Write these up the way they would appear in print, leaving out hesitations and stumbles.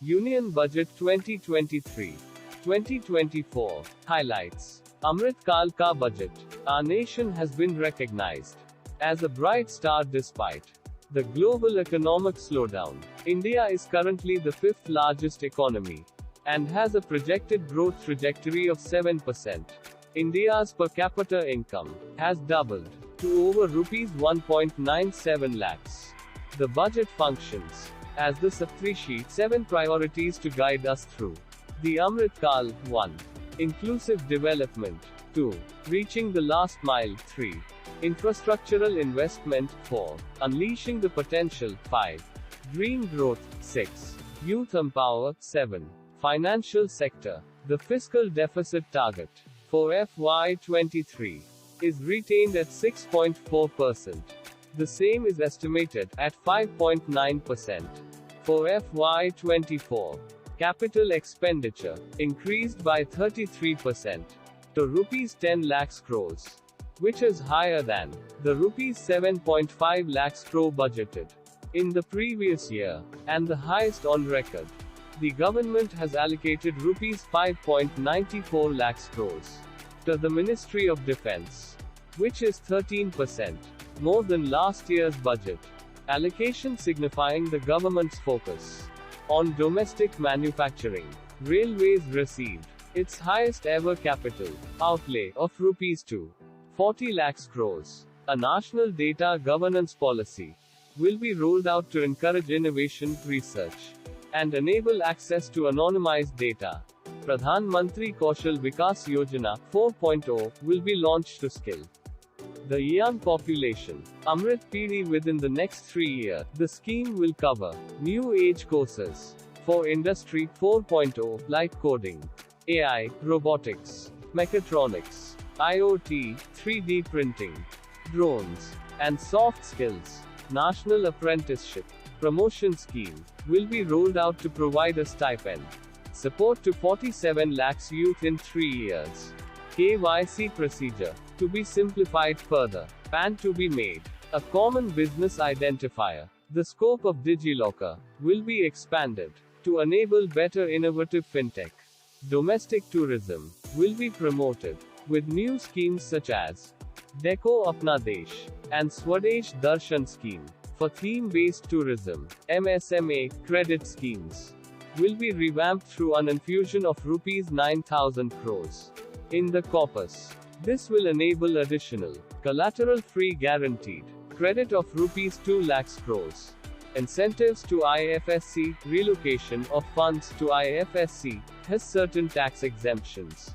Union Budget 2023-2024. Highlights. Amrit Kal Ka Budget. Our nation has been recognized as a bright star despite the global economic slowdown. India is currently the fifth largest economy and has a projected growth trajectory of 7%. India's per capita income has doubled to over rupees 1.97 lakhs. The budget functions as the Saptarishi 7 priorities to guide us through the Amrit Kal. 1. Inclusive development. 2. Reaching the last mile. 3. Infrastructural investment. 4. Unleashing the potential. 5. Green growth. 6. Youth empower. 7. Financial sector. The fiscal deficit target for FY23 is retained at 6.4%. The same is estimated at 5.9% for FY24. Capital expenditure increased by 33% to rupees 10 lakhs crores, which is higher than the rupees 7.5 lakhs crore budgeted in the previous year, and the highest on record. The government has allocated rupees 5.94 lakhs crores to the Ministry of Defence, which is 13% more than last year's budget allocation, signifying the government's focus on domestic manufacturing. Railways received its highest ever capital outlay of rupees 240 lakhs crores. A national data governance policy will be rolled out to encourage innovation, research, and enable access to anonymized data. Pradhan Mantri Kaushal Vikas Yojana 4.0 will be launched to skill the young population. Amrit Pidi. Within the next 3 years, the scheme will cover new age courses for Industry 4.0 like coding, AI, robotics, mechatronics, IoT, 3D printing, drones, and soft skills. National Apprenticeship Promotion Scheme will be rolled out to provide a stipend support to 47 lakhs youth in 3 years. KYC procedure to be simplified further. PAN to be made a common business identifier. The scope of DigiLocker will be expanded to enable better innovative fintech. Domestic tourism will be promoted with new schemes such as Deco Apna Desh and Swadesh Darshan scheme. For theme-based tourism, MSME credit schemes will be revamped through an infusion of rupees 9,000 crores in the corpus. This will enable additional collateral-free guaranteed credit of rupees 2 lakhs crores. Incentives to IFSC. Relocation of funds to IFSC has certain tax exemptions.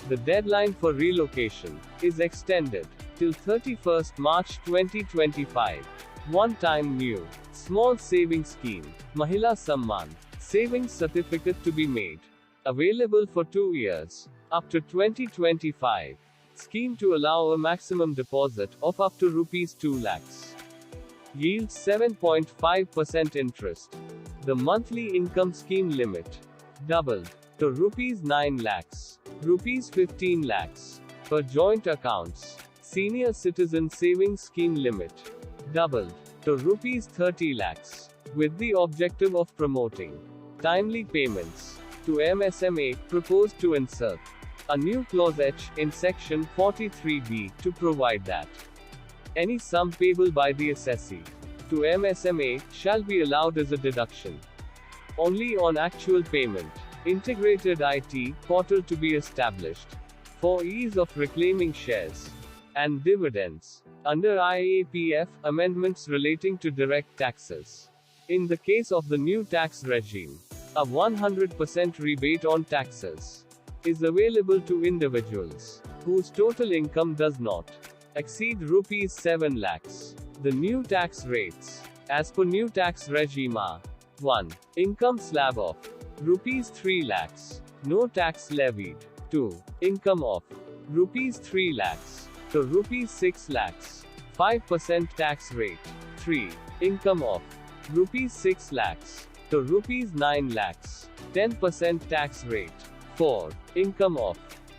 The deadline for relocation is extended till 31st March 2025. One-time new small savings scheme, Mahila Samman savings certificate to be made available for 2 years up to 2025. Scheme to allow a maximum deposit of up to rupees 2 lakhs. Yields 7.5% interest. The monthly income scheme limit doubled to rupees 9 lakhs, rupees 15 lakhs per joint accounts. Senior citizen savings scheme limit doubled to rupees 30 lakhs, with the objective of promoting timely payments to MSME. Proposed to insert a new clause H in section 43B to provide that any sum payable by the assessee to MSME shall be allowed as a deduction only on actual payment. Integrated IT portal to be established for ease of reclaiming shares and dividends under IAPF. Amendments relating to direct taxes. In the case of the new tax regime, a 100% rebate on taxes is available to individuals whose total income does not exceed rupees 7 lakhs. The new tax rates, as per new tax regime, are 1. Income slab of rupees 3 lakhs, no tax levied. 2. Income of rupees 3 lakhs to rupees 6 lakhs, 5% tax rate. 3. Income of rupees 6 lakhs to rupees 9 lakhs, 10% tax rate. 4. Income of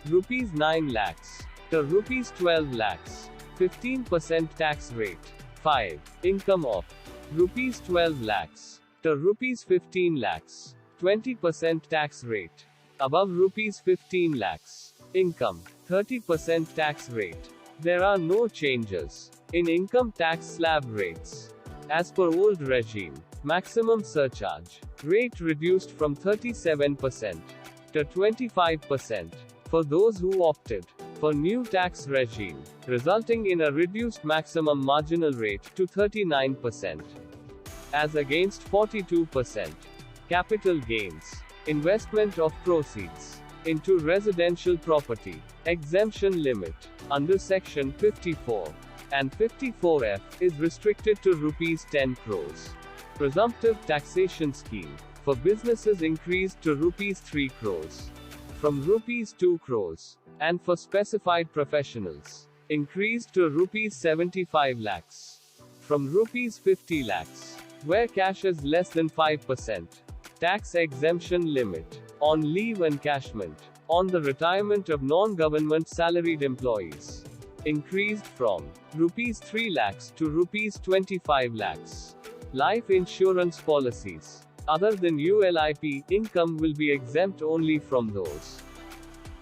rupees 9 lakhs to rupees 12 lakhs, 15% tax rate. 5. Income of rupees 12 lakhs to rupees 15 lakhs, 20% tax rate. Above rupees 15 lakhs. Income. 30% tax rate. There are no changes in income tax slab rates. As per old regime, maximum surcharge rate reduced from 37% to 25% for those who opted for new tax regime, resulting in a reduced maximum marginal rate to 39%, as against 42%. Capital gains. Investment of proceeds into residential property. Exemption limit under Section 54 and 54F is restricted to rupees 10 crores. Presumptive taxation scheme for businesses increased to rupees 3 crores from rupees 2 crores, and for specified professionals increased to rupees 75 lakhs from rupees 50 lakhs, where cash is less than 5%. Tax exemption limit on leave encashment on the retirement of non-government salaried employees increased from rupees 3 lakhs to rupees 25 lakhs. Life insurance policies other than ULIP income will be exempt only from those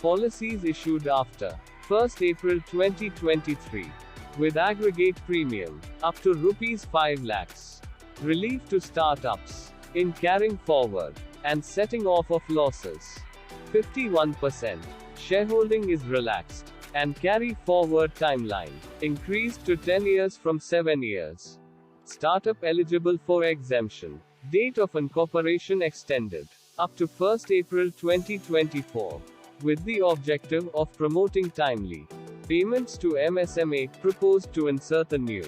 policies issued after 1st April 2023 with aggregate premium up to rupees 5 lakhs. Relief to startups in carrying forward and setting off of losses. 51% shareholding is relaxed, and carry forward timeline increased to 10 years from 7 years. Startup eligible for exemption. Date of incorporation extended up to 1st April 2024, with the objective of promoting timely payments to MSME. Proposed to insert a new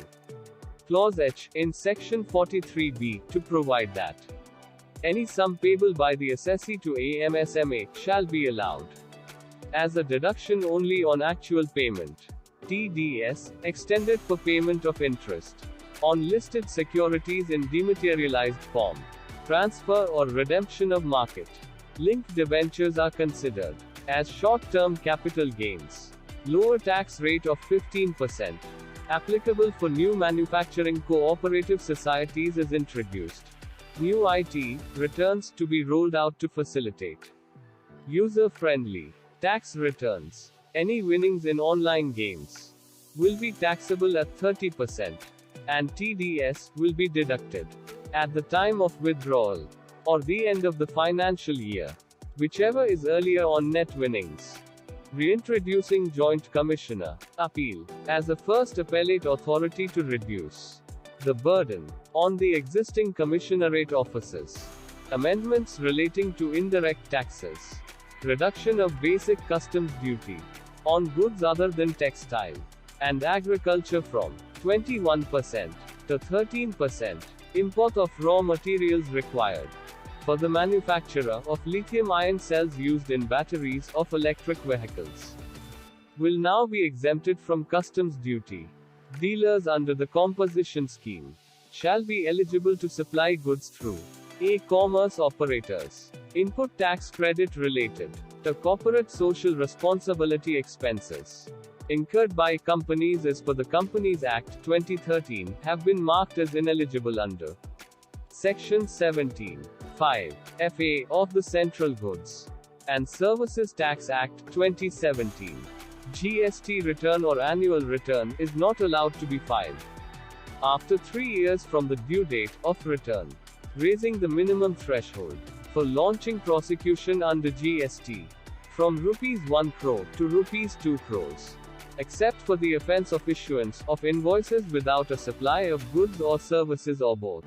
Clause H in Section 43B to provide that any sum payable by the assessee to a MSME shall be allowed as a deduction only on actual payment. TDS extended for payment of interest on listed securities in dematerialized form. Transfer or redemption of market linked debentures are considered as short-term capital gains. Lower tax rate of 15% applicable for new manufacturing cooperative societies is introduced. New IT returns to be rolled out to facilitate user-friendly tax returns. Any winnings in online games will be taxable at 30%, and TDS will be deducted at the time of withdrawal or the end of the financial year, whichever is earlier on net winnings. Reintroducing Joint Commissioner Appeal as a first appellate authority to reduce the burden on the existing commissionerate offices. Amendments relating to indirect taxes. Reduction of basic customs duty on goods other than textile and agriculture from 21% to 13%. Import of raw materials required for the manufacture of lithium-ion cells used in batteries of electric vehicles will now be exempted from customs duty. Dealers under the composition scheme shall be eligible to supply goods through e-commerce operators. Input tax credit related to corporate social responsibility expenses incurred by companies as per the Companies Act 2013 have been marked as ineligible under Section 17(5) FA of the Central Goods and Services Tax Act 2017. GST return or annual return is not allowed to be filed after 3 years from the due date of return, raising the minimum threshold for launching prosecution under GST from rupees 1 crore to rupees 2 crores, except for the offense of issuance of invoices without a supply of goods or services or both.